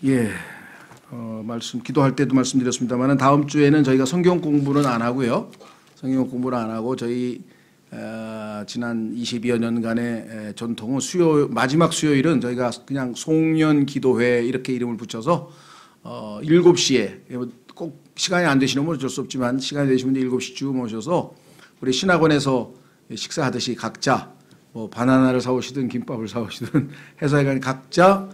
예, 기도할 때도 말씀드렸습니다만은 다음 주에는 저희가 성경 공부는 안 하고요. 성경 공부를 안 하고 저희 지난 22여 년간의 전통은 마지막 수요일은 저희가 그냥 송년 기도회 이렇게 이름을 붙여서 7시에 꼭 시간이 안 되시는 분은 어쩔 수 없지만 시간이 되시는 분들 7시쯤 오셔서 우리 신학원에서 식사하듯이 각자 뭐 바나나를 사오시든 김밥을 사오시든 해서 각자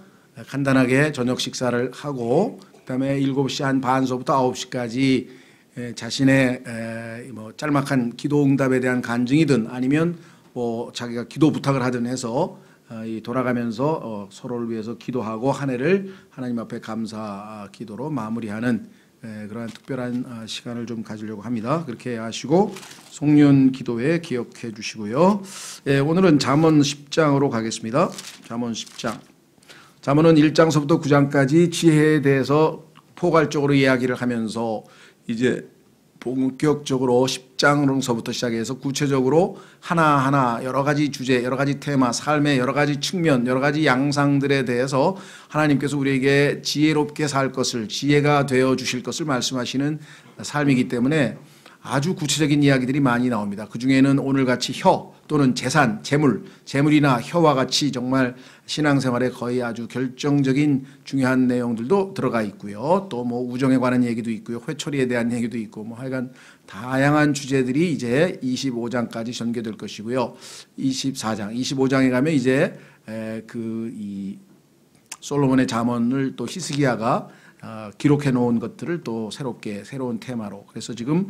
간단하게 저녁 식사를 하고 그다음에 7시 한 반서부터 9시까지 자신의 뭐 짤막한 기도 응답에 대한 간증이든 아니면 뭐 자기가 기도 부탁을 하든 해서 돌아가면서 서로를 위해서 기도하고 한 해를 하나님 앞에 감사 기도로 마무리하는 그러한 특별한 시간을 좀 가지려고 합니다. 그렇게 하시고 송년 기도회 기억해 주시고요. 오늘은 잠언 10장으로 가겠습니다. 잠언 10장. 잠언은 1장서부터 9장까지 지혜에 대해서 포괄적으로 이야기를 하면서 이제 본격적으로 10장으로서부터 시작해서 구체적으로 하나하나 여러 가지 주제, 여러 가지 테마, 삶의 여러 가지 측면, 여러 가지 양상들에 대해서 하나님께서 우리에게 지혜롭게 살 것을, 지혜가 되어 주실 것을 말씀하시는 삶이기 때문에 아주 구체적인 이야기들이 많이 나옵니다. 그중에는 오늘같이 혀 또는 재산, 재물이나 혀와 같이 정말 신앙생활에 거의 아주 결정적인 중요한 내용들도 들어가 있고요. 또 뭐 우정에 관한 얘기도 있고요. 회초리에 대한 얘기도 있고 뭐 하여간 다양한 주제들이 이제 25장까지 전개될 것이고요. 25장에 가면 이제 이 솔로몬의 잠언을 또 히스기야가 기록해 놓은 것들을 또 새로운 테마로 그래서 지금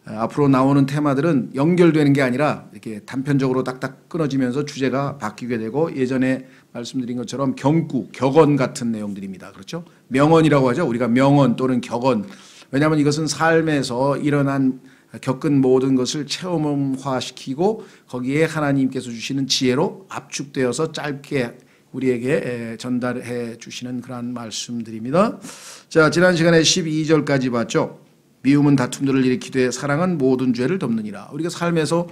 앞으로 나오는 테마들은 연결되는 게 아니라 이렇게 단편적으로 딱딱 끊어지면서 주제가 바뀌게 되고 예전에 말씀드린 것처럼 격언 같은 내용들입니다. 그렇죠? 명언이라고 하죠. 우리가 명언 또는 격언. 왜냐하면 이것은 삶에서 겪은 모든 것을 체험화시키고 거기에 하나님께서 주시는 지혜로 압축되어서 짧게 우리에게 전달해 주시는 그러한 말씀들입니다. 자, 지난 시간에 12절까지 봤죠. 미움은 다툼들을 일으키되 사랑은 모든 죄를 덮느니라. 우리가 삶에서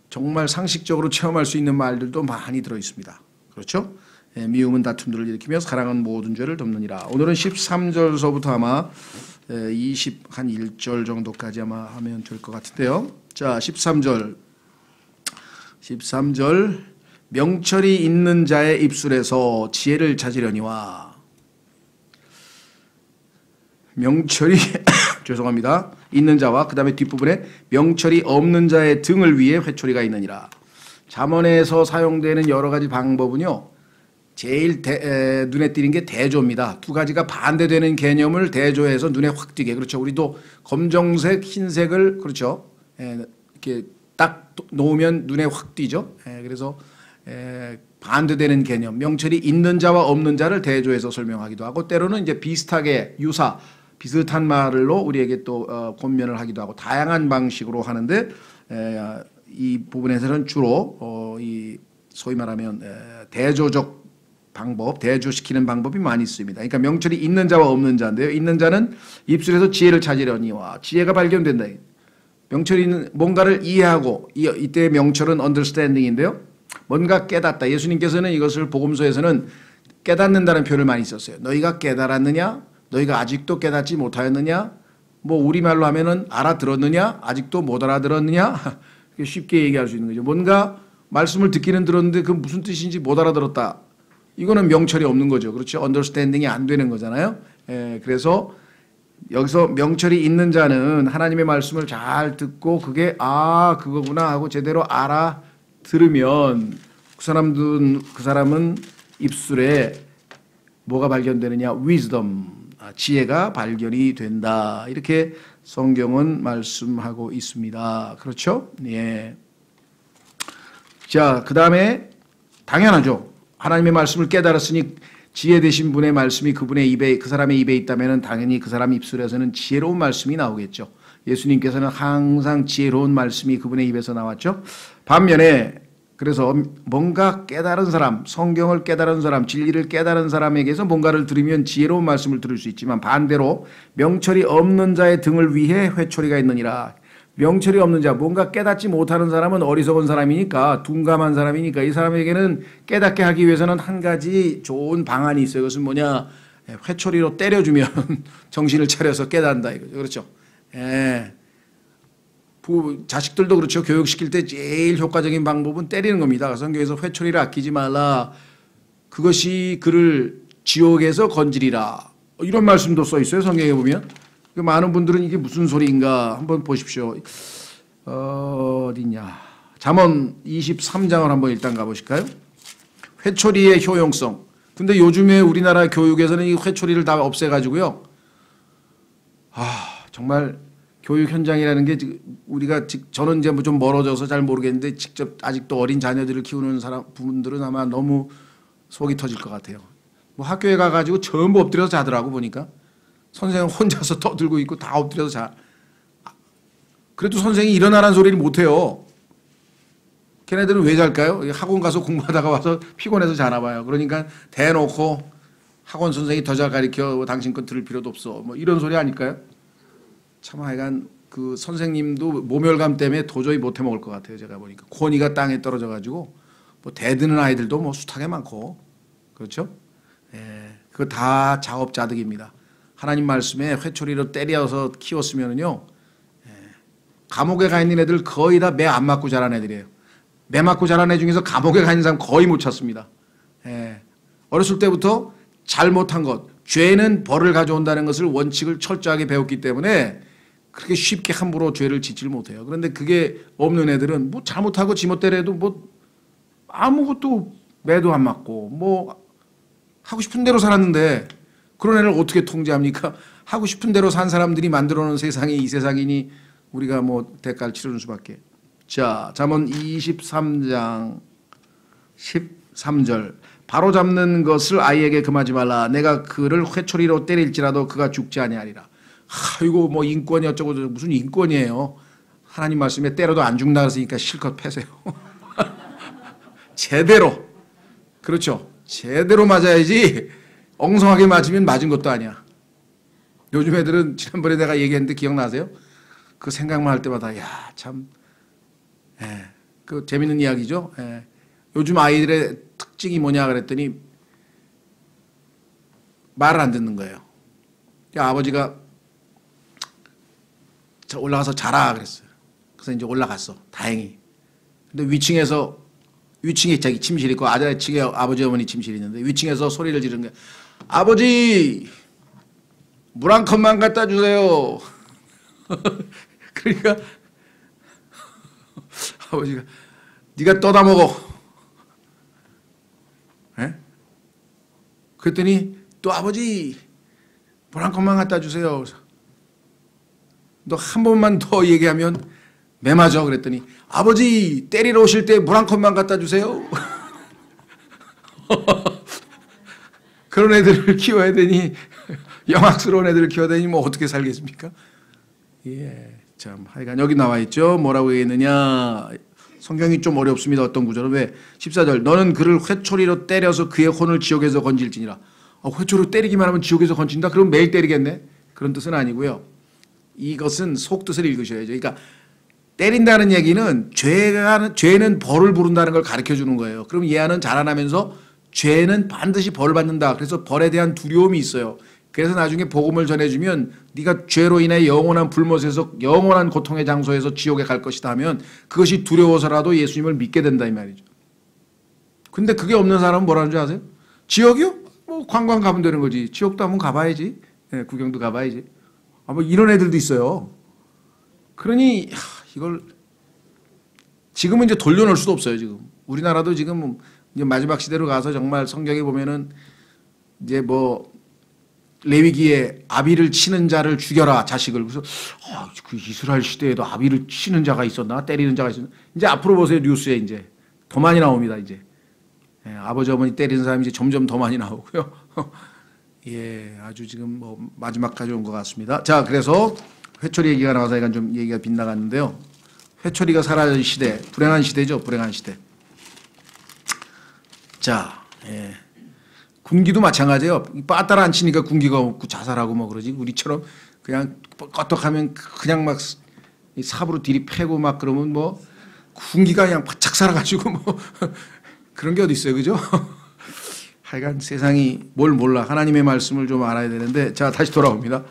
정말 상식적으로 체험할 수 있는 말들도 많이 들어 있습니다. 그렇죠? 미움은 다툼들을 일으키며 사랑은 모든 죄를 덮느니라. 오늘은 13절서부터 아마 21절 정도까지 아마 하면 될 것 같은데요. 자, 13절. 명철이 있는 자의 입술에서 지혜를 찾으려니와 명철이 죄송합니다. 있는 자와 그 다음에 뒷부분에 명철이 없는 자의 등을 위해 회초리가 있느니라. 잠언에서 사용되는 여러 가지 방법은요. 제일 눈에 띄는 게 대조입니다. 두 가지가 반대되는 개념을 대조해서 눈에 확 띄게. 그렇죠. 우리도 검정색, 흰색을 그렇죠. 이렇게 딱 놓으면 눈에 확 띄죠. 그래서 반대되는 개념, 명철이 있는 자와 없는 자를 대조해서 설명하기도 하고 때로는 이제 비슷한 말로 우리에게 또 권면을 하기도 하고 다양한 방식으로 하는데 이 부분에서는 주로 이 소위 말하면 대조적 방법, 대조시키는 방법이 많이 있습니다. 그러니까 명철이 있는 자와 없는 자인데요. 있는 자는 입술에서 지혜를 찾으려니와 지혜가 발견된다. 명철이 있는 뭔가를 이해하고 이때 명철은 understanding인데요. 뭔가 깨닫다. 예수님께서는 이것을 복음서에서는 깨닫는다는 표현을 많이 썼어요. 너희가 깨달았느냐? 너희가 아직도 깨닫지 못하였느냐? 뭐 우리말로 하면은 알아들었느냐? 아직도 못 알아들었느냐? 쉽게 얘기할 수 있는 거죠. 뭔가 말씀을 듣기는 들었는데 그 무슨 뜻인지 못 알아들었다. 이거는 명철이 없는 거죠. 그렇죠? 언더스탠딩이 안 되는 거잖아요. 그래서 여기서 명철이 있는 자는 하나님의 말씀을 잘 듣고 그게 그거구나 하고 제대로 알아들으면 그 사람은 입술에 뭐가 발견되느냐? wisdom, 지혜가 발견이 된다. 이렇게 성경은 말씀하고 있습니다. 그렇죠? 예. 자, 그 다음에 당연하죠. 하나님의 말씀을 깨달았으니 지혜 되신 분의 말씀이 그 사람의 입에 있다면 당연히 그 사람 입술에서는 지혜로운 말씀이 나오겠죠. 예수님께서는 항상 지혜로운 말씀이 그분의 입에서 나왔죠. 반면에 그래서 뭔가 깨달은 사람, 성경을 깨달은 사람, 진리를 깨달은 사람에게서 뭔가를 들으면 지혜로운 말씀을 들을 수 있지만 반대로 명철이 없는 자의 등을 위해 회초리가 있느니라. 명철이 없는 자, 뭔가 깨닫지 못하는 사람은 어리석은 사람이니까 둔감한 사람이니까 이 사람에게는 깨닫게 하기 위해서는 한 가지 좋은 방안이 있어요. 그것은 뭐냐? 회초리로 때려주면 정신을 차려서 깨닫는다 이거죠. 그렇죠. 예. 자식들도 그렇죠. 교육시킬 때 제일 효과적인 방법은 때리는 겁니다. 성경에서 회초리를 아끼지 말라. 그것이 그를 지옥에서 건지리라. 이런 말씀도 써 있어요. 성경에 보면. 많은 분들은 이게 무슨 소리인가 한번 보십시오. 어디냐. 잠언 23장을 한번 일단 가보실까요? 회초리의 효용성. 근데 요즘에 우리나라 교육에서는 이 회초리를 다 없애가지고요. 정말 교육 현장이라는 게 우리가 저는 이제 좀 멀어져서 잘 모르겠는데 직접 아직도 어린 자녀들을 키우는 분들은 아마 너무 속이 터질 것 같아요. 뭐 학교에 가가지고 전부 엎드려서 자더라고 보니까. 선생은 혼자서 떠들고 있고 다 엎드려서 자. 그래도 선생이 일어나라는 소리를 못해요. 걔네들은 왜 잘까요? 학원 가서 공부하다가 와서 피곤해서 자나 봐요. 그러니까 대놓고 학원 선생이 더 잘 가르쳐 당신 건 들을 필요도 없어. 뭐 이런 소리 아닐까요? 참 하여간 그 선생님도 모멸감 때문에 도저히 못해 먹을 것 같아요. 제가 보니까 권위가 땅에 떨어져 가지고 뭐 대드는 아이들도 뭐 숱하게 많고 그렇죠? 예, 그거 다 자업자득입니다. 하나님 말씀에 회초리로 때려서 키웠으면은요, 감옥에 가 있는 애들 거의 다 매 안 맞고 자란 애들이에요. 매 맞고 자란 애 중에서 감옥에 가 있는 사람 거의 못 찾습니다. 예, 어렸을 때부터 잘못한 것, 죄는 벌을 가져온다는 것을 원칙을 철저하게 배웠기 때문에 그렇게 쉽게 함부로 죄를 짓질 못해요. 그런데 그게 없는 애들은 뭐 잘못하고 지멋대로 뭐 아무것도 매도 안 맞고 뭐 하고 싶은 대로 살았는데 그런 애를 어떻게 통제합니까? 하고 싶은 대로 산 사람들이 만들어 놓은 세상이 이 세상이니 우리가 뭐 대가를 치르는 수밖에. 자, 잠언 23장 13절. 바로 잡는 것을 아이에게 금하지 말라. 내가 그를 회초리로 때릴지라도 그가 죽지 아니하리라. 이거 뭐 인권이 어쩌고 저쩌고 무슨 인권이에요. 하나님 말씀에 때려도 안 죽는다 그랬으니까 실컷 패세요. 제대로. 그렇죠. 제대로 맞아야지 엉성하게 맞으면 맞은 것도 아니야. 요즘 애들은 지난번에 내가 얘기했는데 기억나세요? 그 생각만 할 때마다 야, 참 그 재밌는 이야기죠. 요즘 아이들의 특징이 뭐냐 그랬더니 말을 안 듣는 거예요. 아버지가 올라가서 자라 그랬어요. 그래서 이제 올라갔어. 다행히. 근데 위층에 자기 침실이 있고 아래층에 아버지 어머니 침실이 있는데 위층에서 소리를 지르는 거예요. 아버지 물 한 컵만 갖다 주세요. 그러니까 아버지가 네가 떠다 먹어. 그랬더니 또 아버지 물 한 컵만 갖다 주세요. 너 한 번만 더 얘기하면 매 맞아. 그랬더니 아버지 때리러 오실 때 물 한 컵만 갖다 주세요. 그런 애들을 키워야 되니 영악스러운 애들을 키워야 되니 뭐 어떻게 살겠습니까? 예, 참 하여간 여기 나와 있죠. 뭐라고 얘기했느냐. 성경이 좀 어렵습니다. 어떤 구절은 왜 14절 너는 그를 회초리로 때려서 그의 혼을 지옥에서 건질지니라. 회초리로 때리기만 하면 지옥에서 건진다? 그럼 매일 때리겠네? 그런 뜻은 아니고요. 이것은 속뜻을 읽으셔야죠. 그러니까 때린다는 얘기는 죄는 벌을 부른다는 걸 가르쳐 주는 거예요. 그럼 얘는 자라나면서 죄는 반드시 벌을 받는다. 그래서 벌에 대한 두려움이 있어요. 그래서 나중에 복음을 전해주면 네가 죄로 인해 영원한 불못에서 영원한 고통의 장소에서 지옥에 갈 것이다 하면 그것이 두려워서라도 예수님을 믿게 된다 이 말이죠. 근데 그게 없는 사람은 뭐라는 줄 아세요? 지옥이요? 뭐 관광 가면 되는 거지. 지옥도 한번 가봐야지. 구경도 가봐야지. 뭐 이런 애들도 있어요. 그러니 이걸 지금은 이제 돌려놓을 수도 없어요. 지금 우리나라도 지금 이제 마지막 시대로 가서 정말 성경에 보면은 이제 뭐 레위기에 아비를 치는 자를 죽여라 자식을. 그래서 그 이스라엘 시대에도 아비를 치는 자가 있었나 때리는 자가 있었나. 이제 앞으로 보세요. 뉴스에 이제 더 많이 나옵니다. 이제 아버지 어머니 때리는 사람이 이제 점점 더 많이 나오고요. 예, 아주 지금 뭐 마지막까지 온 것 같습니다. 자, 그래서 회초리 얘기가 나와서 약간 좀 얘기가 빗나갔는데요. 회초리가 사라진 시대, 불행한 시대죠. 불행한 시대. 자, 군기도 마찬가지예요. 빠따라 안 치니까 군기가 없고 자살하고 뭐 그러지. 우리처럼 그냥 껐떡하면 그냥 막 삽으로 들이패고 막 그러면 뭐 군기가 그냥 바짝 살아가지고 뭐 그런 게 어디 있어요, 그죠? 하여간 세상이 뭘 몰라. 하나님의 말씀을 좀 알아야 되는데, 자, 다시 돌아옵니다.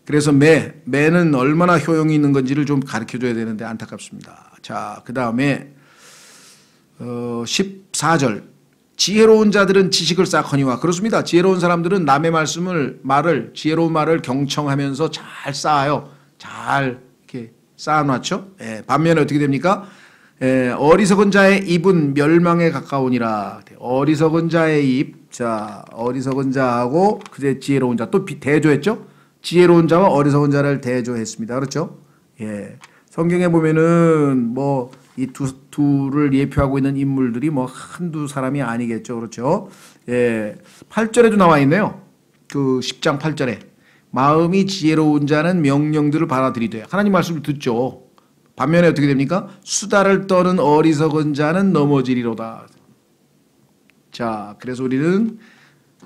그래서 매는 얼마나 효용이 있는 건지를 좀 가르쳐 줘야 되는데 안타깝습니다. 자, 그 다음에 14절. 지혜로운 자들은 지식을 쌓거니와. 그렇습니다. 지혜로운 사람들은 남의 지혜로운 말을 경청하면서 잘 쌓아요. 잘 이렇게 쌓아놨죠. 예, 반면에 어떻게 됩니까? 어리석은 자의 입은 멸망에 가까우니라. 어리석은 자의 입. 자, 어리석은 자하고 그제 지혜로운 자. 또 대조했죠? 지혜로운 자와 어리석은 자를 대조했습니다. 그렇죠? 예. 성경에 보면은 뭐 이 둘을 예표하고 있는 인물들이 뭐 한두 사람이 아니겠죠. 그렇죠? 예. 8절에도 나와 있네요. 그 10장 8절에. 마음이 지혜로운 자는 명령들을 받아들이되. 하나님 말씀을 듣죠. 반면에 어떻게 됩니까? 수다를 떠는 어리석은 자는 넘어지리로다. 자, 그래서 우리는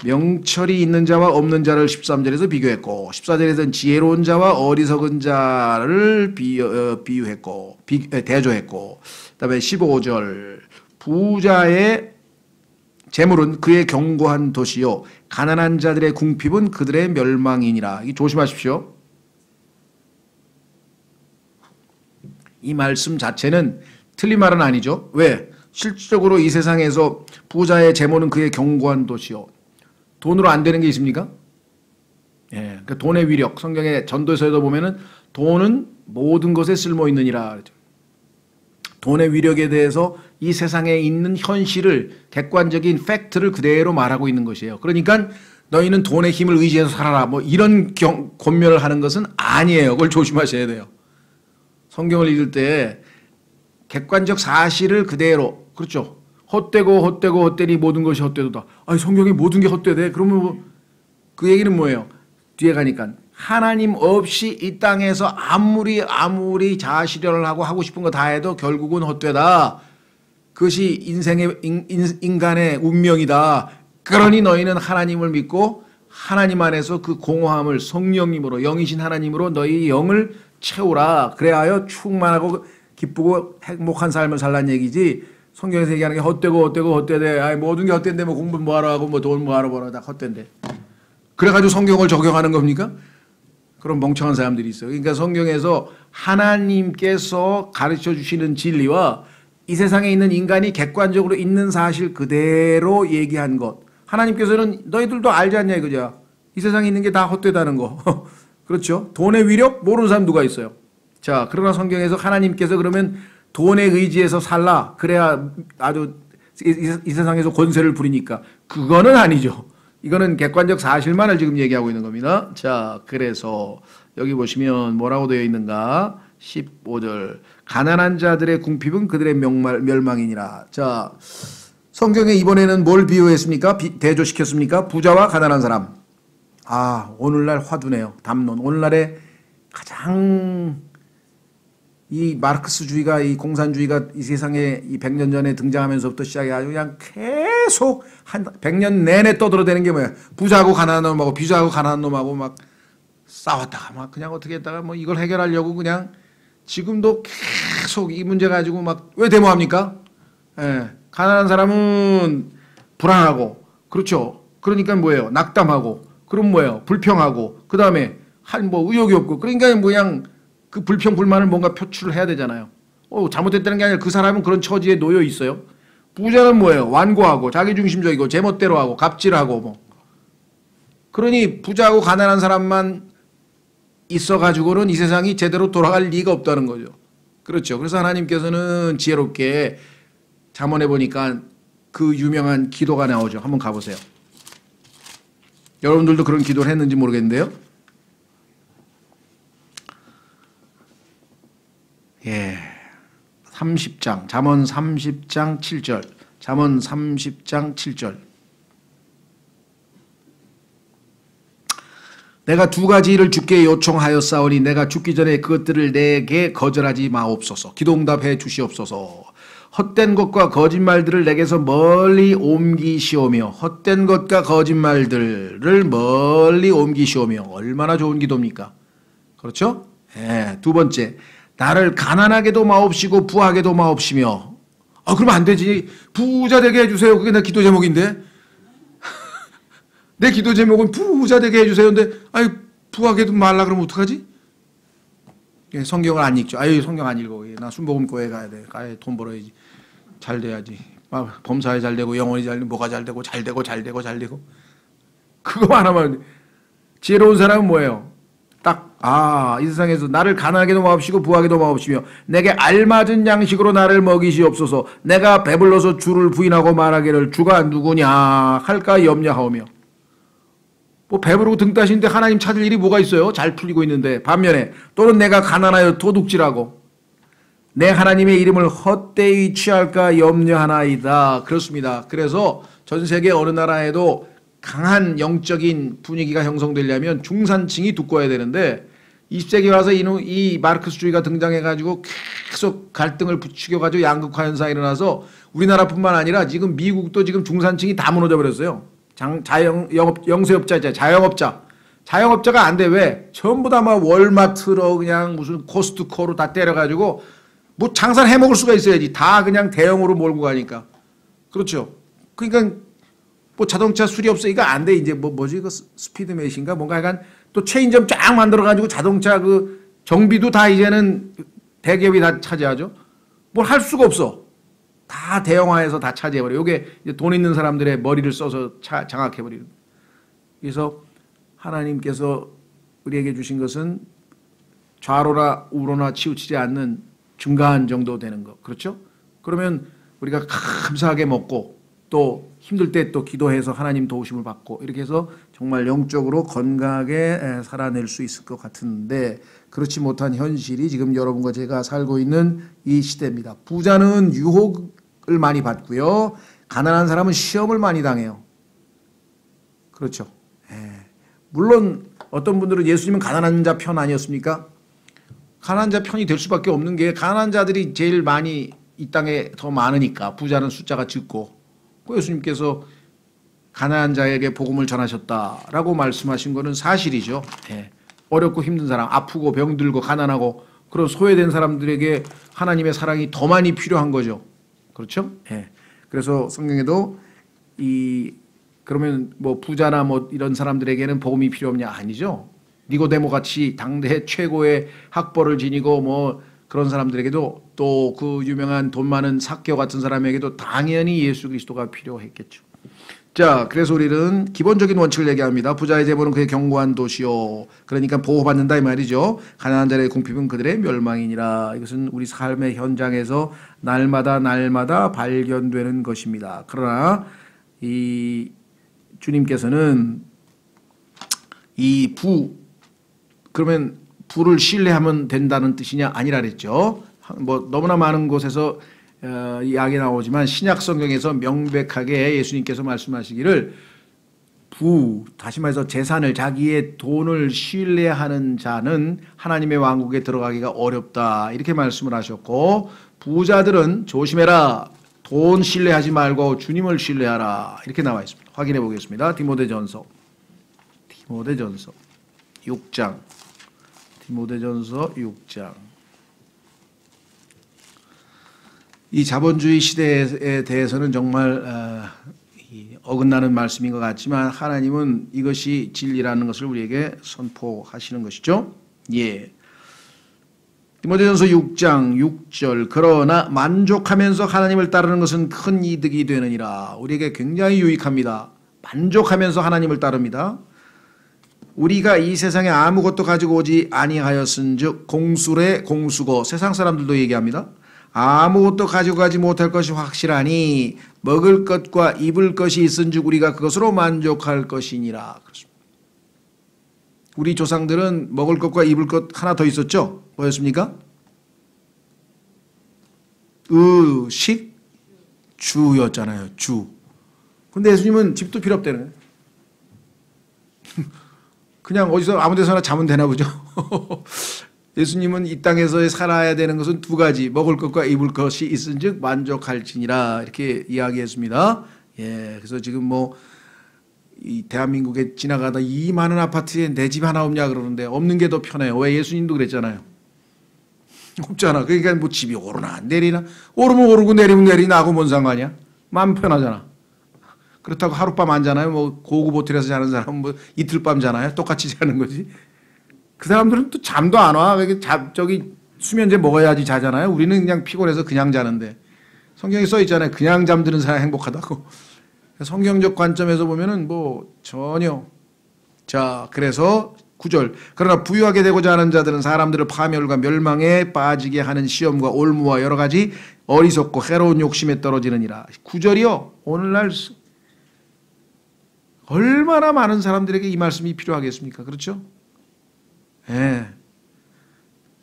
명철이 있는 자와 없는 자를 13절에서 비교했고 14절에서는 지혜로운 자와 어리석은 자를 비유했고 대조했고 그다음에 15절 부자의 재물은 그의 견고한 도시요 가난한 자들의 궁핍은 그들의 멸망이니라. 이 조심하십시오. 이 말씀 자체는 틀린 말은 아니죠. 왜? 실질적으로 이 세상에서 부자의 재물은 그의 견고한 도시요. 돈으로 안 되는 게 있습니까? 예, 그러니까 돈의 위력. 성경의 전도서에도 보면은 돈은 모든 것에 쓸모 있느니라. 돈의 위력에 대해서 이 세상에 있는 현실을 객관적인 팩트를 그대로 말하고 있는 것이에요. 그러니까 너희는 돈의 힘을 의지해서 살아라. 뭐 이런 권면을 하는 것은 아니에요. 그걸 조심하셔야 돼요. 성경을 읽을 때 객관적 사실을 그대로 그렇죠. 헛되니 모든 것이 헛되도다. 아니 성경에 모든 게 헛되대. 그러면 그 얘기는 뭐예요? 뒤에 가니까 하나님 없이 이 땅에서 아무리 자아실현을 하고 싶은 거 다 해도 결국은 헛되다. 그것이 인간의 운명이다. 그러니 너희는 하나님을 믿고 하나님 안에서 그 공허함을 성령님으로 영이신 하나님으로 너희 영을 채우라. 그래야 충만하고 기쁘고 행복한 삶을 살라는 얘기지. 성경에서 얘기하는 게 헛되대. 아이, 모든 게 헛된데 뭐 공부 뭐하러 하고 뭐 돈 뭐하러 벌어. 다 헛된데. 그래가지고 성경을 적용하는 겁니까? 그런 멍청한 사람들이 있어요. 그러니까 성경에서 하나님께서 가르쳐 주시는 진리와 이 세상에 있는 인간이 객관적으로 있는 사실 그대로 얘기한 것. 하나님께서는 너희들도 알지 않냐 이거죠. 이 세상에 있는 게 다 헛되다는 거. 그렇죠? 돈의 위력 모르는 사람 누가 있어요. 자, 그러나 성경에서 하나님께서 그러면 돈에 의지해서 살라. 그래야 아주 이 세상에서 권세를 부리니까. 그거는 아니죠. 이거는 객관적 사실만을 지금 얘기하고 있는 겁니다. 자, 그래서 여기 보시면 뭐라고 되어 있는가? 15절. 가난한 자들의 궁핍은 그들의 멸망이니라. 자, 성경에 이번에는 뭘 비유했습니까? 대조시켰습니까? 부자와 가난한 사람. 아, 오늘날 화두네요. 담론. 오늘날의 가장 이 마르크스주의가 이 공산주의가 이 세상에 이 100년 전에 등장하면서부터 시작해가지고 그냥 계속 한 100년 내내 떠들어대는 게 뭐야? 부자하고 가난한 놈하고 비자하고 가난한 놈하고 막 싸웠다가 막 그냥 어떻게 했다가 뭐 이걸 해결하려고 그냥 지금도 계속 이 문제 가지고 막 왜 데모합니까? 예, 가난한 사람은 불안하고 그렇죠. 그러니까 뭐예요? 낙담하고 그럼 뭐예요? 불평하고 그 다음에 한 뭐 의욕이 없고 그러니까 그냥 그 불평 불만을 뭔가 표출을 해야 되잖아요. 잘못됐다는 게 아니라 그 사람은 그런 처지에 놓여 있어요. 부자는 뭐예요? 완고하고 자기중심적이고 제멋대로 하고 갑질하고 뭐. 그러니 부자하고 가난한 사람만 있어가지고는 이 세상이 제대로 돌아갈 리가 없다는 거죠. 그렇죠. 그래서 하나님께서는 지혜롭게 잠언해 보니까 그 유명한 기도가 나오죠. 한번 가보세요. 여러분들도 그런 기도를 했는지 모르겠는데요. 예, 30장, 잠언 30장 7절, 잠언 30장 7절. 내가 두 가지 일을 주께 요청하였사오니 내가 죽기 전에 그것들을 내게 거절하지 마옵소서. 기도응답해 주시옵소서. 헛된 것과 거짓말들을 내게서 멀리 옮기시오며 헛된 것과 거짓말들을 멀리 옮기시오며. 얼마나 좋은 기도입니까? 그렇죠? 예, 두 번째. 나를 가난하게도 마옵시고 부하게도 마옵시며. 그러면 안 되지. 부자 되게 해주세요. 그게 내 기도 제목인데. 내 기도 제목은 부자 되게 해주세요. 근데 아니 부하게도 말라 그러면 어떡하지? 성경을 안 읽죠. 아유 성경 안 읽어. 나 순복음교회 가야 돼. 가야 돈 벌어야지. 잘 돼야지. 범사에 잘 되고 영혼이 잘 되고 뭐가 잘 되고 잘 되고 잘 되고 잘 되고 그거만 하면 지혜로운 사람은 뭐예요? 딱 이 세상에서 나를 가난하게도 마옵시고 부하게도 마옵시며 내게 알맞은 양식으로 나를 먹이시옵소서. 내가 배불러서 주를 부인하고 말하기를 주가 누구냐 할까 염려하오며. 뭐 배부르고 등 따시는데 하나님 찾을 일이 뭐가 있어요? 잘 풀리고 있는데. 반면에 또는 내가 가난하여 도둑질하고 내 하나님의 이름을 헛되이 취할까 염려하나이다. 그렇습니다. 그래서 전 세계 어느 나라에도 강한 영적인 분위기가 형성되려면 중산층이 두꺼워야 되는데 20세기 와서 이 마르크스주의가 등장해가지고 계속 갈등을 부추겨가지고 양극화 현상이 일어나서 우리나라뿐만 아니라 지금 미국도 지금 중산층이 다 무너져 버렸어요. 영세업자, 자영업자가 안 돼. 왜? 전부 다 막 월마트로 그냥 무슨 코스트코로 다 때려가지고 뭐 장사를 해 먹을 수가 있어야지. 다 그냥 대형으로 몰고 가니까. 그렇죠. 그러니까 뭐 자동차 수리업소 이거 안 돼. 이제 뭐지? 그 스피드맷인가 뭔가 약간 또 체인점 쫙 만들어가지고 자동차 그 정비도 다 이제는 대기업이 다 차지하죠. 뭘 할 수가 없어. 다 대형화해서 다 차지해버려. 이게 돈 있는 사람들의 머리를 써서 장악해버리는. 그래서 하나님께서 우리에게 주신 것은 좌로나 우로나 치우치지 않는 중간 정도 되는 거. 그렇죠? 그러면 우리가 감사하게 먹고 또 힘들 때 또 기도해서 하나님 도우심을 받고 이렇게 해서 정말 영적으로 건강하게 살아낼 수 있을 것 같은데 그렇지 못한 현실이 지금 여러분과 제가 살고 있는 이 시대입니다. 부자는 유혹을 많이 받고요. 가난한 사람은 시험을 많이 당해요. 그렇죠. 물론 어떤 분들은 예수님은 가난한 자 편 아니었습니까? 가난한 자 편이 될 수밖에 없는 게 가난한 자들이 제일 많이 이 땅에 더 많으니까 부자는 숫자가 적고 예수님께서 가난한 자에게 복음을 전하셨다라고 말씀하신 것은 사실이죠. 어렵고 힘든 사람, 아프고 병들고 가난하고 그런 소외된 사람들에게 하나님의 사랑이 더 많이 필요한 거죠. 그렇죠? 그래서 성경에도 그러면 뭐 부자나 뭐 이런 사람들에게는 복음이 필요 없냐? 아니죠. 니고데모 같이 당대 최고의 학벌을 지니고 뭐 그런 사람들에게도 또 그 유명한 돈 많은 삭개오 같은 사람에게도 당연히 예수 그리스도가 필요했겠죠. 자, 그래서 우리는 기본적인 원칙을 얘기합니다. 부자의 재물은 그의 견고한 도시요. 그러니까 보호받는다 이 말이죠. 가난한 자의 궁핍은 그들의 멸망이니라. 이것은 우리 삶의 현장에서 날마다 발견되는 것입니다. 그러나 이 주님께서는 그러면 부를 신뢰하면 된다는 뜻이냐? 아니라 그랬죠. 뭐 너무나 많은 곳에서 이야기 나오지만 신약 성경에서 명백하게 예수님께서 말씀하시기를 다시 말해서 재산을 자기의 돈을 신뢰하는 자는 하나님의 왕국에 들어가기가 어렵다 이렇게 말씀을 하셨고 부자들은 조심해라 돈 신뢰하지 말고 주님을 신뢰하라 이렇게 나와 있습니다. 확인해 보겠습니다. 디모데전서 6장 디모데전서 6장 이 자본주의 시대에 대해서는 정말 어긋나는 말씀인 것 같지만 하나님은 이것이 진리라는 것을 우리에게 선포하시는 것이죠. 디모데전서 6장 6절 그러나 만족하면서 하나님을 따르는 것은 큰 이득이 되느니라. 우리에게 굉장히 유익합니다. 만족하면서 하나님을 따릅니다. 우리가 이 세상에 아무것도 가지고 오지 아니하였은즉 공술의 공수고 세상 사람들도 얘기합니다. 아무것도 가지고 가지 못할 것이 확실하니 먹을 것과 입을 것이 있은즉 우리가 그것으로 만족할 것이니라. 그렇습니다. 우리 조상들은 먹을 것과 입을 것 하나 더 있었죠. 뭐였습니까? 주였잖아요. 주. 근데 예수님은 집도 필요 없다는 거예요. 그냥 어디서 아무 데서나 자면 되나 보죠. 예수님은 이 땅에서 살아야 되는 것은 두 가지 먹을 것과 입을 것이 있은즉 만족할지니라 이렇게 이야기했습니다. 그래서 지금 뭐 이 대한민국에 지나가다 이 많은 아파트에 내 집 하나 없냐 그러는데 없는 게 더 편해요. 왜? 예수님도 그랬잖아요. 없잖아. 그러니까 뭐 집이 오르나 내리나 오르면 오르고 내리면 내리나 하고 뭔 상관이야? 마음 편하잖아. 그렇다고 하룻밤 안 자나요? 뭐 고급 호텔에서 자는 사람은 뭐 이틀 밤 자나요? 똑같이 자는 거지. 그 사람들은 또 잠도 안 와. 저기 수면제 먹어야지 자잖아요. 우리는 그냥 피곤해서 그냥 자는데. 성경에 써 있잖아요. 그냥 잠드는 사람이 행복하다고. 성경적 관점에서 보면은 뭐 전혀. 자, 그래서 9절. 그러나 부유하게 되고자 하는 자들은 사람들을 파멸과 멸망에 빠지게 하는 시험과 올무와 여러 가지 어리석고 해로운 욕심에 떨어지느니라. 9절이요. 오늘날 얼마나 많은 사람들에게 이 말씀이 필요하겠습니까? 그렇죠? 예.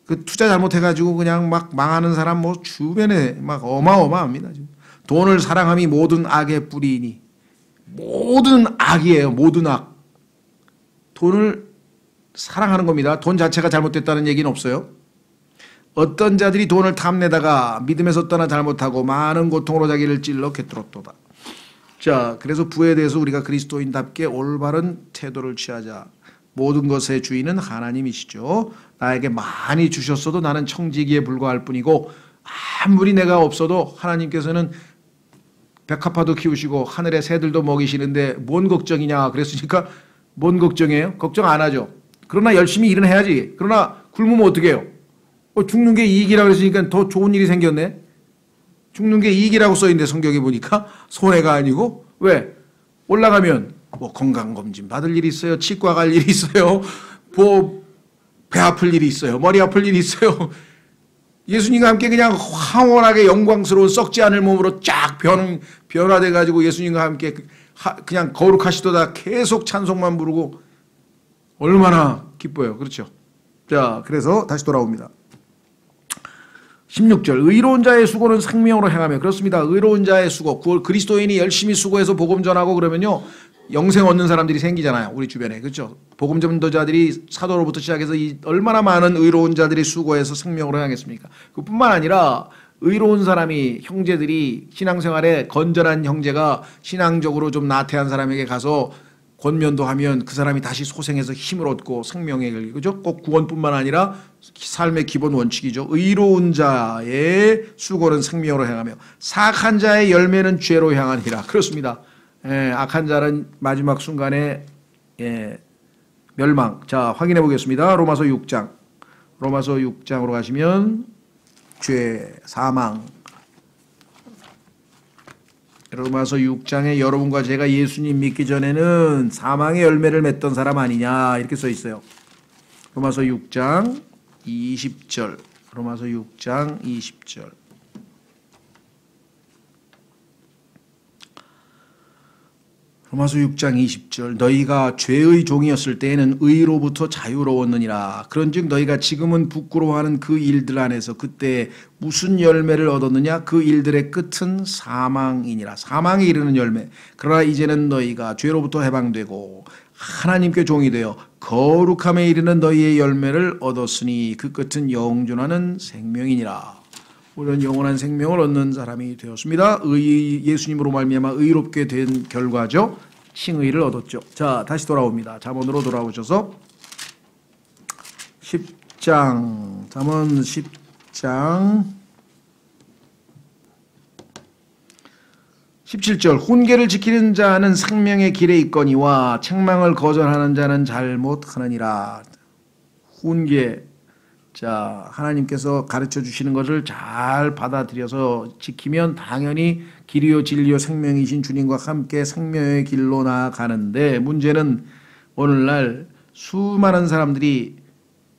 그 투자 잘못해가지고 그냥 막 망하는 사람 뭐 주변에 막 어마어마합니다. 지금. 돈을 사랑함이 모든 악의 뿌리이니. 모든 악이에요. 모든 악. 돈을 사랑하는 겁니다. 돈 자체가 잘못됐다는 얘기는 없어요. 어떤 자들이 돈을 탐내다가 믿음에서 떠나 잘못하고 많은 고통으로 자기를 찔러 꿰뚫었도다. 자, 그래서 부에 대해서 우리가 그리스도인답게 올바른 태도를 취하자. 모든 것의 주인은 하나님이시죠. 나에게 많이 주셨어도 나는 청지기에 불과할 뿐이고 아무리 내가 없어도 하나님께서는 백합화도 키우시고 하늘의 새들도 먹이시는데 뭔 걱정이냐 그랬으니까 뭔 걱정이에요? 걱정 안 하죠. 그러나 열심히 일은 해야지. 그러나 굶으면 어떻게 해요? 죽는 게 이익이라고 그랬으니까 더 좋은 일이 생겼네. 죽는 게 이익이라고 써있는데 성경에 보니까 손해가 아니고 왜? 올라가면 뭐 건강검진 받을 일이 있어요. 치과 갈 일이 있어요. 뭐 배 아플 일이 있어요. 머리 아플 일이 있어요. 예수님과 함께 그냥 황홀하게 영광스러운 썩지 않을 몸으로 쫙 변화돼 가지고 예수님과 함께 그냥 거룩하시도다 계속 찬송만 부르고 얼마나 기뻐요. 그렇죠? 자, 그래서 다시 돌아옵니다. 16절 의로운 자의 수고는 생명으로 행하며 그렇습니다. 의로운 자의 수고 그리스도인이 열심히 수고해서 복음 전하고 그러면요 영생 얻는 사람들이 생기잖아요. 우리 주변에. 그렇죠? 복음 전도자들이 사도로부터 시작해서 얼마나 많은 의로운 자들이 수고해서 생명으로 향했습니까? 그뿐만 아니라 의로운 사람이 형제들이 신앙생활에 건전한 형제가 신앙적으로 좀 나태한 사람에게 가서 권면도 하면 그 사람이 다시 소생해서 힘을 얻고 생명에 걸리고 그죠? 꼭 구원뿐만 아니라 삶의 기본 원칙이죠. 의로운 자의 수고는 생명으로 향하며 사악한 자의 열매는 죄로 향하니라. 그렇습니다. 예, 악한 자는 마지막 순간에 멸망. 자, 확인해 보겠습니다. 로마서 6장. 로마서 6장으로 가시면 죄, 사망. 로마서 6장에 여러분과 제가 예수님 믿기 전에는 사망의 열매를 맺던 사람 아니냐 이렇게 써 있어요. 로마서 6장 20절. 로마서 6장 20절. 로마서 6장 20절 너희가 죄의 종이었을 때에는 의로부터 자유로웠느니라. 그런즉 너희가 지금은 부끄러워하는 그 일들 안에서 그때 무슨 열매를 얻었느냐. 그 일들의 끝은 사망이니라. 사망에 이르는 열매. 그러나 이제는 너희가 죄로부터 해방되고 하나님께 종이 되어 거룩함에 이르는 너희의 열매를 얻었으니 그 끝은 영존하는 생명이니라. 우리는 영원한 생명을 얻는 사람이 되었습니다. 예수님으로 말미암아 의롭게 된 결과죠. 칭의를 얻었죠. 자, 다시 돌아옵니다. 잠언으로 돌아오셔서 10장 잠언 10장 17절 훈계를 지키는 자는 생명의 길에 있거니와 책망을 거절하는 자는 잘못하느니라. 훈계. 자, 하나님께서 가르쳐 주시는 것을 잘 받아들여서 지키면 당연히 길이요 진리요 생명이신 주님과 함께 생명의 길로 나아가는데 문제는 오늘날 수많은 사람들이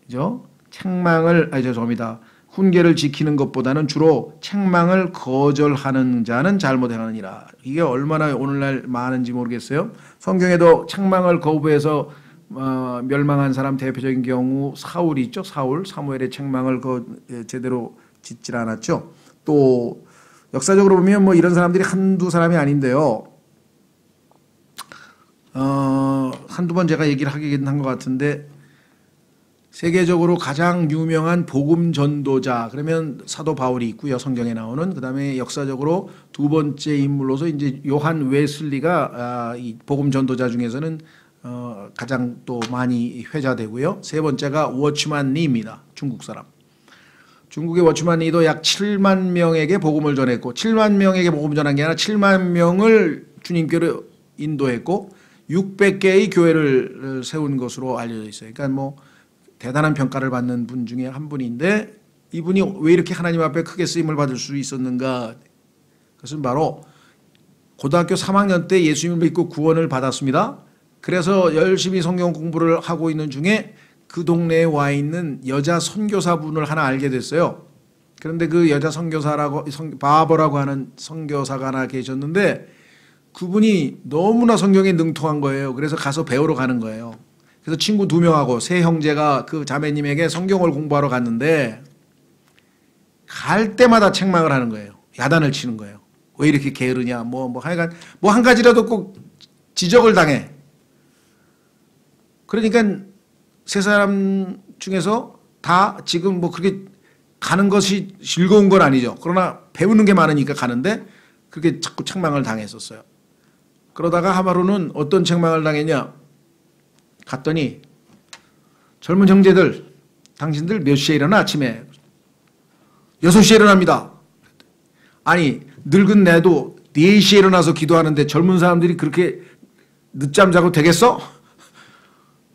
그죠? 죄송합니다. 훈계를 지키는 것보다는 주로 책망을 거절하는 자는 잘못하느니라. 이게 얼마나 오늘날 많은지 모르겠어요. 성경에도 책망을 거부해서 멸망한 사람 대표적인 경우 사울이 있죠. 사무엘의 책망을 제대로 짓질 않았죠. 또 역사적으로 보면 뭐 이런 사람들이 한두 사람이 아닌데요. 한두 번 제가 얘기를 하긴 한 것 같은데 세계적으로 가장 유명한 복음 전도자 그러면 사도 바울이 있고요. 성경에 나오는. 그다음에 역사적으로 두 번째 인물로서 이제 요한 웨슬리가 이 복음 전도자 중에서는 가장 또 많이 회자되고요. 세 번째가 워치만 리입니다. 중국 사람. 중국의 워치만 리도 약 7만 명에게 복음을 전했고 7만 명에게 복음을 전한 게 아니라 7만 명을 주님께로 인도했고 600개의 교회를 세운 것으로 알려져 있어요. 그러니까 뭐 대단한 평가를 받는 분 중에 한 분인데 이분이 왜 이렇게 하나님 앞에 크게 쓰임을 받을 수 있었는가? 그것은 바로 고등학교 3학년 때 예수님을 믿고 구원을 받았습니다. 그래서 열심히 성경 공부를 하고 있는 중에 그 동네에 와 있는 여자 선교사분을 하나 알게 됐어요. 그런데 그 여자 선교사라고 바버라고 하는 선교사가 하나 계셨는데 그분이 너무나 성경에 능통한 거예요. 그래서 가서 배우러 가는 거예요. 그래서 친구 2명하고 세 형제가 그 자매님에게 성경을 공부하러 갔는데 갈 때마다 책망을 하는 거예요. 야단을 치는 거예요. 왜 이렇게 게으르냐. 하여간 한 가지라도 꼭 지적을 당해. 그러니까 세 사람 중에서 다 지금 뭐 그렇게 가는 것이 즐거운 건 아니죠. 그러나 배우는 게 많으니까 가는데 그렇게 자꾸 책망을 당했었어요. 그러다가 하루는 어떤 책망을 당했냐. 갔더니 젊은 형제들 당신들 몇 시에 일어나 아침에 6시에 일어납니다. 아니 늙은 내도 4시에 일어나서 기도하는데 젊은 사람들이 그렇게 늦잠 자고 되겠어?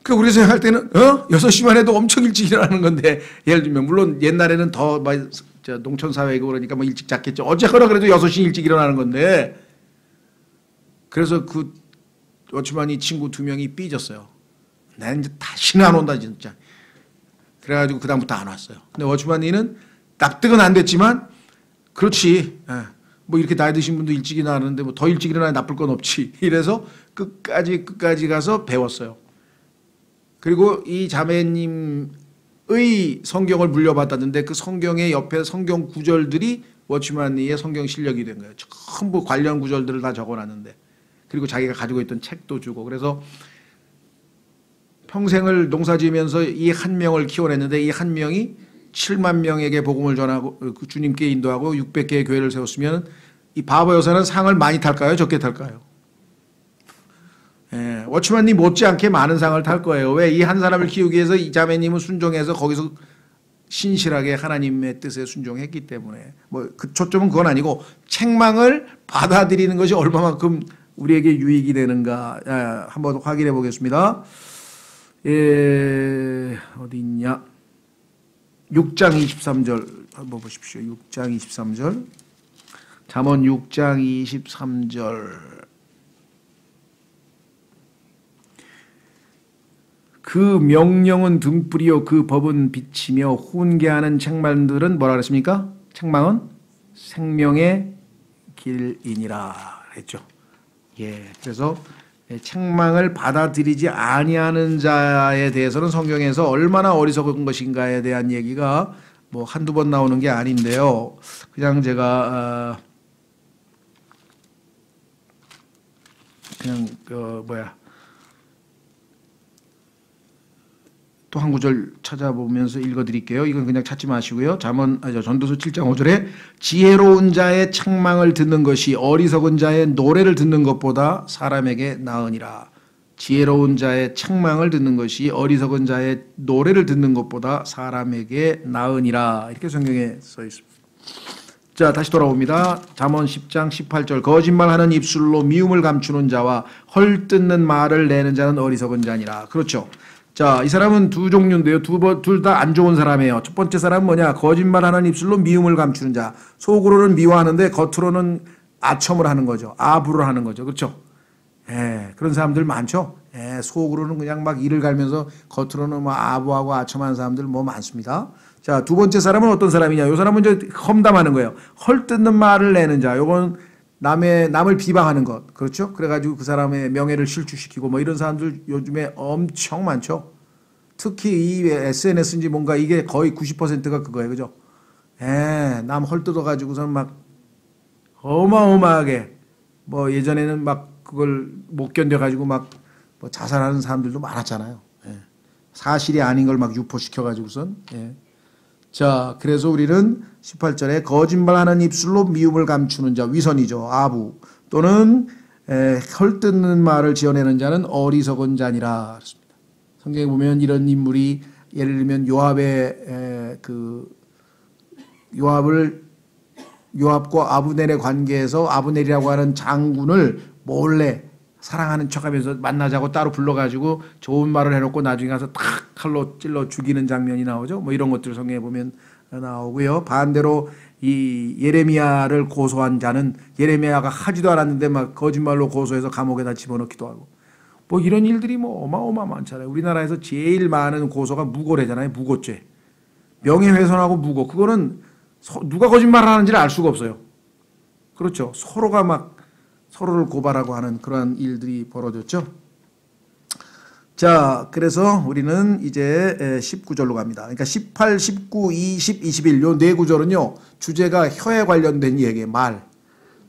그 우리 생각할 때는 6시만 해도 엄청 일찍 일어나는 건데 예를 들면 물론 옛날에는 더 농촌 사회이고 그러니까 뭐 일찍 잤겠죠. 어쨌거나 그래도 6시 일찍 일어나는 건데 그래서 그 워치만이 친구 2명이 삐졌어요. 나는 이제 다시는 안 온다 진짜. 그래가지고 그 다음부터 안 왔어요. 근데 워치만이는 납득은 안 됐지만 그렇지. 뭐 이렇게 나이 드신 분도 일찍 일어나는데 뭐 더 일찍 일어나야 나쁠 건 없지. 이래서 끝까지 가서 배웠어요. 그리고 이 자매님의 성경을 물려받았는데 그 성경의 옆에 성경 구절들이 워치만리의 성경 실력이 된 거예요. 전부 관련 구절들을 다 적어놨는데 그리고 자기가 가지고 있던 책도 주고 그래서 평생을 농사지으면서 이 한 명을 키워냈는데 이 한 명이 7만 명에게 복음을 전하고 주님께 인도하고 600개의 교회를 세웠으면 이 바보 여사는 상을 많이 탈까요? 적게 탈까요? 예, 워치만님 못지않게 많은 상을 탈 거예요. 왜? 이 한 사람을 키우기 위해서 이 자매님은 순종해서 거기서 신실하게 하나님의 뜻에 순종했기 때문에 뭐 그 초점은 그건 아니고 책망을 받아들이는 것이 얼마만큼 우리에게 유익이 되는가 한번 확인해 보겠습니다. 어디 있냐? 6장 23절 한번 보십시오. 6장 23절 잠언 6장 23절 그 명령은 등불이요 그 법은 빛이며 훈계하는 책망들은 뭐라 그랬습니까? 책망은 생명의 길이니라 했죠. 예, 그래서 책망을 받아들이지 아니하는 자에 대해서는 성경에서 얼마나 어리석은 것인가에 대한 얘기가 뭐 한두 번 나오는 게 아닌데요. 그냥 제가 그냥 또 한 구절 찾아보면서 읽어드릴게요. 이건 그냥 찾지 마시고요. 전도서 7장 5절에 지혜로운 자의 책망을 듣는 것이 어리석은 자의 노래를 듣는 것보다 사람에게 나으니라. 지혜로운 자의 책망을 듣는 것이 어리석은 자의 노래를 듣는 것보다 사람에게 나으니라. 이렇게 성경에 써 있습니다. 자, 다시 돌아옵니다. 잠언 10장 18절 거짓말하는 입술로 미움을 감추는 자와 헐뜯는 말을 내는 자는 어리석은 자니라. 그렇죠. 자, 이 사람은 두 종류인데요. 둘 다 안 좋은 사람이에요. 첫 번째 사람은 뭐냐? 거짓말하는 입술로 미움을 감추는 자. 속으로는 미워하는데 겉으로는 아첨을 하는 거죠. 아부를 하는 거죠. 그렇죠? 예, 그런 사람들 많죠? 예, 속으로는 그냥 막 이를 갈면서 겉으로는 뭐 아부하고 아첨하는 사람들 뭐 많습니다. 자, 두 번째 사람은 어떤 사람이냐? 요 사람은 이제 험담하는 거예요. 헐뜯는 말을 내는 자. 요건 남을 비방하는 것. 그렇죠? 그래가지고 그 사람의 명예를 실추시키고 뭐 이런 사람들 요즘에 엄청 많죠. 특히 이 SNS인지 뭔가 이게 거의 90%가 그거예요. 그죠? 예, 남 헐뜯어가지고선 막 어마어마하게 뭐 예전에는 막 그걸 못 견뎌가지고 막 뭐 자살하는 사람들도 많았잖아요. 예. 사실이 아닌 걸 막 유포시켜가지고선. 예. 자, 그래서 우리는 18절에 거짓말하는 입술로 미움을 감추는 자, 위선이죠. 아부. 또는 헐뜯는 말을 지어내는 자는 어리석은 자니라. 그렇습니다. 성경에 보면 이런 인물이 예를 들면 요압과 아브넬의 관계에서 아브넬이라고 하는 장군을 몰래 사랑하는 척하면서 만나자고 따로 불러가지고 좋은 말을 해놓고 나중에 가서 탁 칼로 찔러 죽이는 장면이 나오죠. 뭐 이런 것들 성경에 보면 나오고요. 반대로 이 예레미야를 고소한 자는 예레미야가 하지도 않았는데 막 거짓말로 고소해서 감옥에다 집어넣기도 하고 뭐 이런 일들이 뭐 어마어마 많잖아요. 우리나라에서 제일 많은 고소가 무고래잖아요. 무고죄. 명예훼손하고 무고. 그거는 누가 거짓말을 하는지를 알 수가 없어요. 그렇죠. 서로가 막 서로를 고발하고 하는 그러한 일들이 벌어졌죠. 자, 그래서 우리는 이제 19절로 갑니다. 그러니까 18, 19, 20, 21 요 네 구절은요. 주제가 혀에 관련된 얘기예요. 말.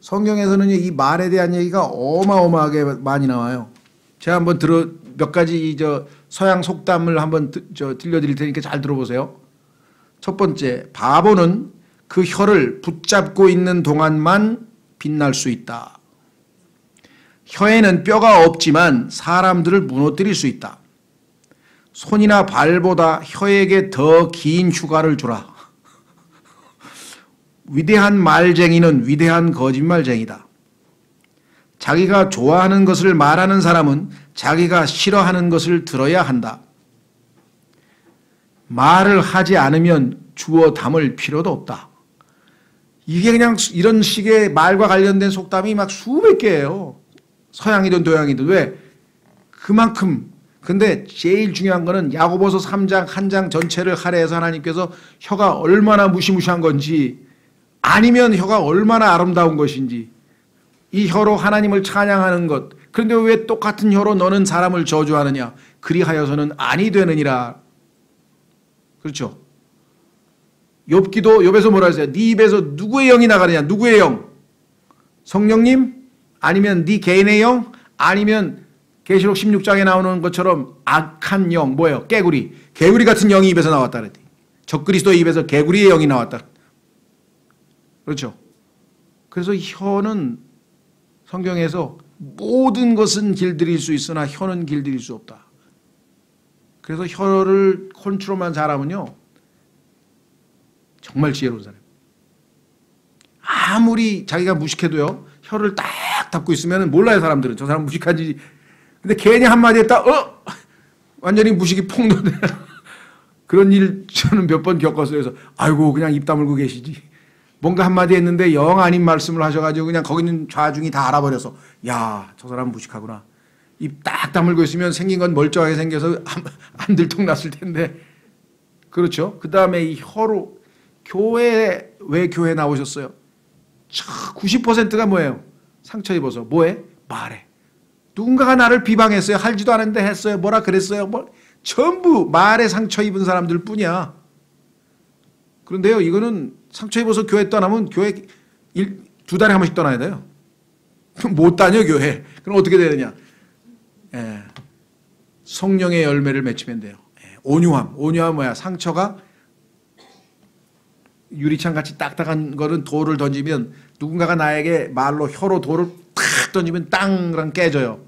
성경에서는 이 말에 대한 얘기가 어마어마하게 많이 나와요. 제가 한번 몇 가지 서양 속담을 한번 들려드릴 테니까 잘 들어보세요. 첫 번째, 바보는 그 혀를 붙잡고 있는 동안만 빛날 수 있다. 혀에는 뼈가 없지만 사람들을 무너뜨릴 수 있다. 손이나 발보다 혀에게 더 긴 휴가를 주라. 위대한 말쟁이는 위대한 거짓말쟁이다. 자기가 좋아하는 것을 말하는 사람은 자기가 싫어하는 것을 들어야 한다. 말을 하지 않으면 주워 담을 필요도 없다. 이게 그냥 이런 식의 말과 관련된 속담이 막 수백 개예요. 서양이든 동양이든. 왜? 그만큼. 근데 제일 중요한 거는 야고보서 3장 한 장 전체를 할애해서 하나님께서 혀가 얼마나 무시무시한 건지 아니면 혀가 얼마나 아름다운 것인지 이 혀로 하나님을 찬양하는 것. 그런데 왜 똑같은 혀로 너는 사람을 저주하느냐. 그리하여서는 아니 되느니라. 그렇죠. 욥기도 뭐라 했어요? 네 입에서 누구의 영이 나가느냐. 누구의 영? 성령님? 아니면 네 개인의 영? 아니면 계시록 16장에 나오는 것처럼 악한 영. 뭐예요? 개구리. 개구리 같은 영이 입에서 나왔다 그랬더니 적그리스도의 입에서 개구리의 영이 나왔다. 그렇죠. 그래서 혀는 성경에서 모든 것은 길들일 수 있으나 혀는 길들일 수 없다. 그래서 혀를 컨트롤만 잘하면요. 정말 지혜로운 사람. 아무리 자기가 무식해도요. 혀를 딱 닫고 있으면 몰라요. 사람들은. 저 사람 무식한지. 근데 괜히 한마디 했다. 완전히 무식이 폭 놓네. 그런 일 저는 몇 번 겪었어요. 그래서 아이고 그냥 입 다물고 계시지. 뭔가 한마디 했는데 영 아닌 말씀을 하셔가지고 그냥 거기 있는 좌중이 다 알아버려서 야, 저 사람 무식하구나. 입 딱 다물고 있으면 생긴 건 멀쩡하게 생겨서 안 들통났을 텐데. 그렇죠. 그 다음에 이 혀로 왜 교회 나오셨어요? 90%가 뭐예요? 상처 입어서. 뭐해? 말해. 누군가가 나를 비방했어요. 할지도 않았는데 했어요. 뭐라 그랬어요. 전부 말에 상처 입은 사람들 뿐이야. 그런데요. 이거는 상처 입어서 교회 떠나면 교회 2달에 한 번씩 떠나야 돼요. 못 다녀 교회. 그럼 어떻게 되느냐. 성령의 열매를 맺히면 돼요. 온유함. 온유함 뭐야? 상처가 유리창 같이 딱딱한 거는 돌을 던지면 누군가가 나에게 말로 혀로 돌을 탁 던지면 땅랑 깨져요.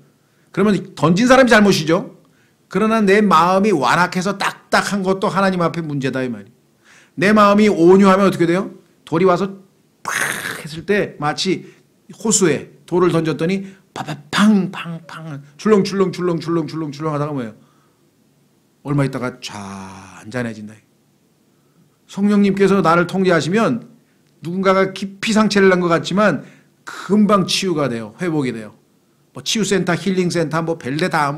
그러면 던진 사람이 잘못이죠. 그러나 내 마음이 완악해서 딱딱한 것도 하나님 앞에 문제다 이 말이에요. 내 마음이 온유하면 어떻게 돼요? 돌이 와서 팍 했을 때 마치 호수에 돌을 던졌더니 팡팡팡 출렁출렁 하다가 뭐예요? 얼마 있다가 잔잔해진다. 성령님께서 나를 통제하시면 누군가가 깊이 상처를 난 것 같지만 금방 치유가 돼요. 회복이 돼요. 뭐 치유센터, 힐링센터, 뭐 별데 다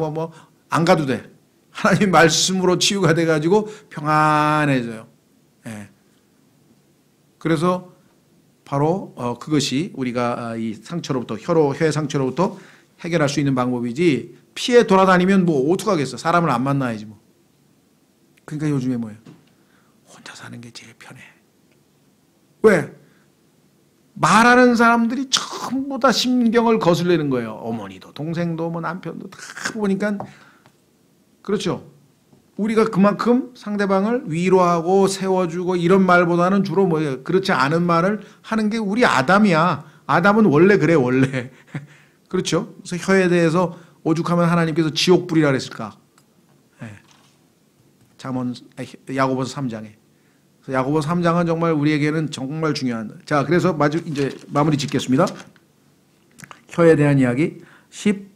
안 가도 돼. 하나님 말씀으로 치유가 돼가지고 평안해져요. 그래서 바로 그것이 우리가 이 상처로부터 혀의 상처로부터 해결할 수 있는 방법이지 피해 돌아다니면 뭐 어떡하겠어. 사람을 안 만나야지 뭐. 그러니까 요즘에 뭐예요? 혼자 사는 게 제일 편해. 왜? 말하는 사람들이 전부 다 심경을 거슬리는 거예요. 어머니도 동생도 뭐 남편도 다 보니까 그렇죠. 우리가 그만큼 상대방을 위로하고 세워주고 이런 말보다는 주로 뭐예요? 그렇지 않은 말을 하는 게 우리 아담이야. 아담은 원래 그래 원래. 그렇죠. 그래서 혀에 대해서 오죽하면 하나님께서 지옥불이라 그랬을까. 야고보서 3장에. 야고보서 3장은 정말 우리에게는 정말 중요한. 자, 그래서 이제 마무리 짓겠습니다. 혀에 대한 이야기 19,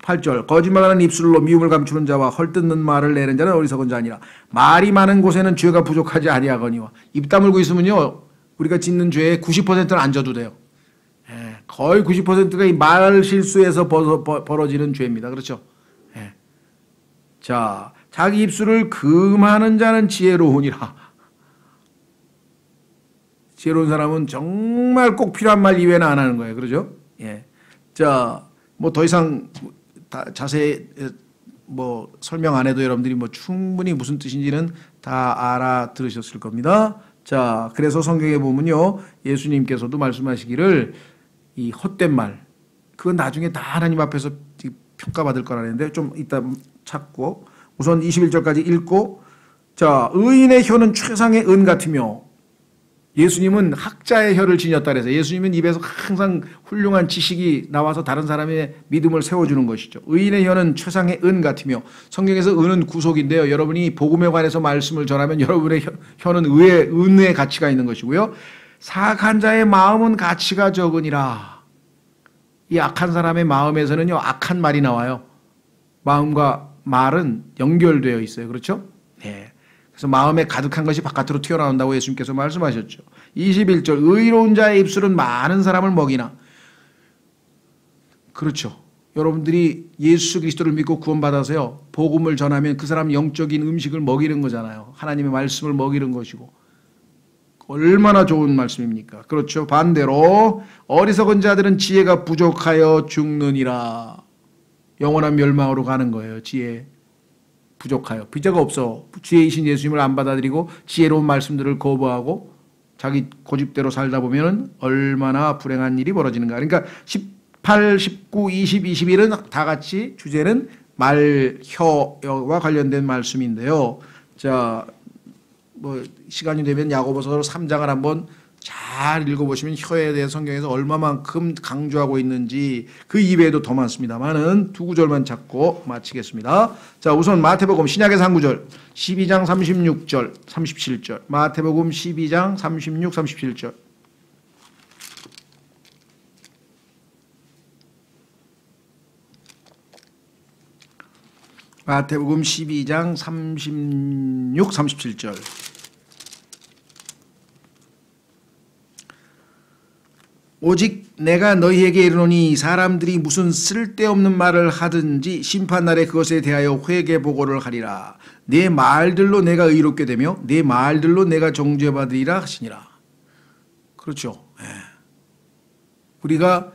8절 거짓말하는 입술로 미움을 감추는 자와 헐뜯는 말을 내는 자는 어리석은 자 아니라 말이 많은 곳에는 죄가 부족하지 아니하거니와. 입 다물고 있으면요 우리가 짓는 죄의 90%는 안 져도 돼요. 거의 90%가 이 말 실수에서 벌어지는 죄입니다. 그렇죠? 자, 자기 입술을 금하는 자는 지혜로우니라. 지혜로운 사람은 정말 꼭 필요한 말 이외에는 안 하는 거예요. 그러죠? 자, 뭐 더 이상 자세히 뭐 설명 안 해도 여러분들이 뭐 충분히 무슨 뜻인지는 다 알아들으셨을 겁니다. 자, 그래서 성경에 보면요 예수님께서도 말씀하시기를 이 헛된 말 그건 나중에 다 하나님 앞에서 평가받을 거라는데 좀 이따 찾고 우선 21절까지 읽고 자 의인의 혀는 최상의 은 같으며 예수님은 학자의 혀를 지녔다 그래서 예수님은 입에서 항상 훌륭한 지식이 나와서 다른 사람의 믿음을 세워주는 것이죠. 의인의 혀는 최상의 은 같으며 성경에서 은은 구속인데요. 여러분이 복음에 관해서 말씀을 전하면 여러분의 혀는 은의 가치가 있는 것이고요. 사악한 자의 마음은 가치가 적으니라. 이 악한 사람의 마음에서는요 악한 말이 나와요. 마음과 말은 연결되어 있어요. 그렇죠? 네. 그래서 마음에 가득한 것이 바깥으로 튀어나온다고 예수님께서 말씀하셨죠. 21절 의로운 자의 입술은 많은 사람을 먹이나. 그렇죠. 여러분들이 예수 그리스도를 믿고 구원받아서요 복음을 전하면 그 사람 영적인 음식을 먹이는 거잖아요. 하나님의 말씀을 먹이는 것이고 얼마나 좋은 말씀입니까? 그렇죠. 반대로 어리석은 자들은 지혜가 부족하여 죽느니라. 영원한 멸망으로 가는 거예요. 지혜 부족하여. 비자가 없어. 지혜이신 예수님을 안 받아들이고 지혜로운 말씀들을 거부하고 자기 고집대로 살다 보면 얼마나 불행한 일이 벌어지는가. 그러니까 18, 19, 20, 21은 다 같이 주제는 말, 혀와 관련된 말씀인데요. 자, 뭐 시간이 되면 야고보서 3장을 한번 잘 읽어보시면 혀에 대해 성경에서 얼마만큼 강조하고 있는지 그 이외에도 더 많습니다만은 두 구절만 찾고 마치겠습니다. 자, 우선 마태복음 신약에서 한 구절 12장 36절 37절 마태복음 12장 36, 37절 마태복음 12장 36, 37절 오직 내가 너희에게 이르노니 사람들이 무슨 쓸데없는 말을 하든지 심판날에 그것에 대하여 회개 보고를 하리라. 내 말들로 내가 의롭게 되며 내 말들로 내가 정죄받으리라 하시니라. 그렇죠. 우리가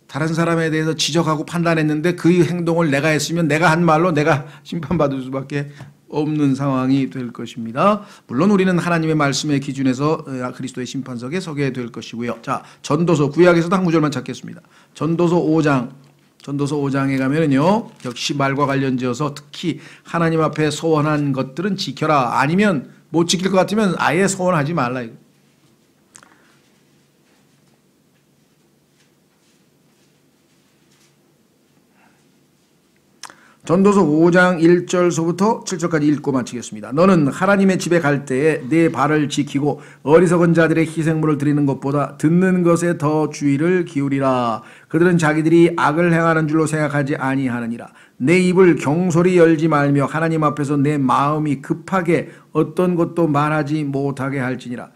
다른 사람에 대해서 지적하고 판단했는데 그 행동을 내가 했으면 내가 한 말로 내가 심판받을 수밖에 없는 상황이 될 것입니다. 물론 우리는 하나님의 말씀의 기준에서 그리스도의 심판석에 서게 될 것이고요. 자, 전도서 구약에서도 한 구절만 찾겠습니다. 전도서 5장에 가면은요 역시 말과 관련지어서 특히 하나님 앞에 소원한 것들은 지켜라. 아니면 못 지킬 것 같으면 아예 소원하지 말라. 전도서 5장 1절서부터 7절까지 읽고 마치겠습니다. 너는 하나님의 집에 갈 때에 내 발을 지키고 어리석은 자들의 희생물을 드리는 것보다 듣는 것에 더 주의를 기울이라. 그들은 자기들이 악을 행하는 줄로 생각하지 아니하느니라. 내 입을 경솔히 열지 말며 하나님 앞에서 내 마음이 급하게 어떤 것도 말하지 못하게 할지니라.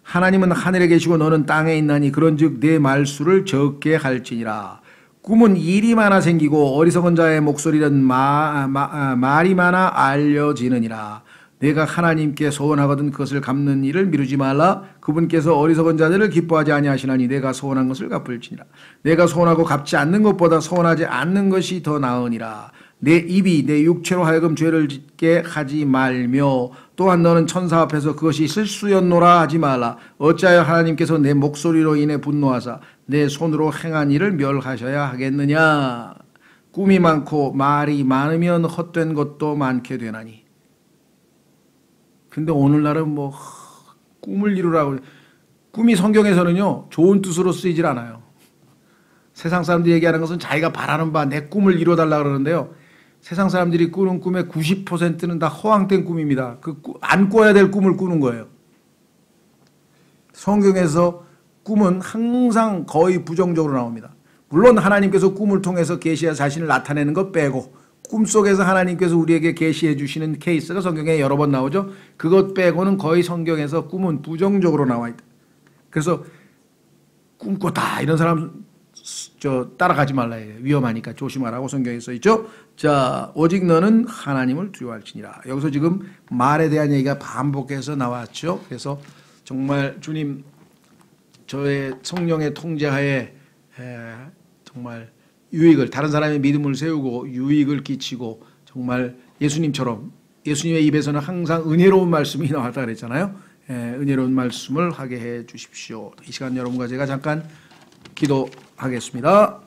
하나님은 하늘에 계시고 너는 땅에 있나니 그런즉 내 말수를 적게 할지니라. 꿈은 일이 많아 생기고 어리석은 자의 목소리는 말이 많아 알려지느니라. 내가 하나님께 소원하거든 그것을 갚는 일을 미루지 말라. 그분께서 어리석은 자들을 기뻐하지 아니하시나니 내가 소원한 것을 갚을지니라. 내가 소원하고 갚지 않는 것보다 소원하지 않는 것이 더 나으니라. 내 입이 내 육체로 하여금 죄를 짓게 하지 말며 또한 너는 천사 앞에서 그것이 실수였노라 하지 말라. 어찌하여 하나님께서 내 목소리로 인해 분노하사 내 손으로 행한 일을 멸하셔야 하겠느냐. 꿈이 많고 말이 많으면 헛된 것도 많게 되나니. 근데 오늘날은 뭐 꿈을 이루라고. 꿈이 성경에서는요 좋은 뜻으로 쓰이질 않아요. 세상 사람들이 얘기하는 것은 자기가 바라는 바 내 꿈을 이뤄달라 그러는데요. 세상 사람들이 꾸는 꿈의 90%는 다 허황된 꿈입니다. 안 꿔야 될 꿈을 꾸는 거예요. 성경에서 꿈은 항상 거의 부정적으로 나옵니다. 물론 하나님께서 꿈을 통해서 계시해 자신을 나타내는 것 빼고 꿈속에서 하나님께서 우리에게 계시해 주시는 케이스가 성경에 여러 번 나오죠. 그것 빼고는 거의 성경에서 꿈은 부정적으로 나와 있다. 그래서 꿈꿨다 이런 사람 따라가지 말라 해요. 위험하니까 조심하라고 성경에 써 있죠. 자, 오직 너는 하나님을 두려워할지니라. 여기서 지금 말에 대한 얘기가 반복해서 나왔죠. 그래서 정말 주님 저의 성령의 통제하에 정말 유익을 다른 사람의 믿음을 세우고 유익을 끼치고 정말 예수님처럼 예수님의 입에서는 항상 은혜로운 말씀이 나왔다 그랬잖아요. 은혜로운 말씀을 하게 해 주십시오. 이 시간 여러분과 제가 잠깐 기도하겠습니다.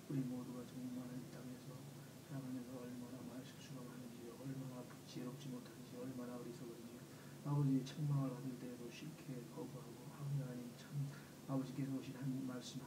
우리 모두가 정말 이 땅에서 살아가면서 얼마나 말실수가 많은지 얼마나 지혜롭지 못한지 얼마나 어리석은지 아버지의 책망을 받을 때에도 쉽게 거부하고 하나님 참 아버지께서 오신 한 말씀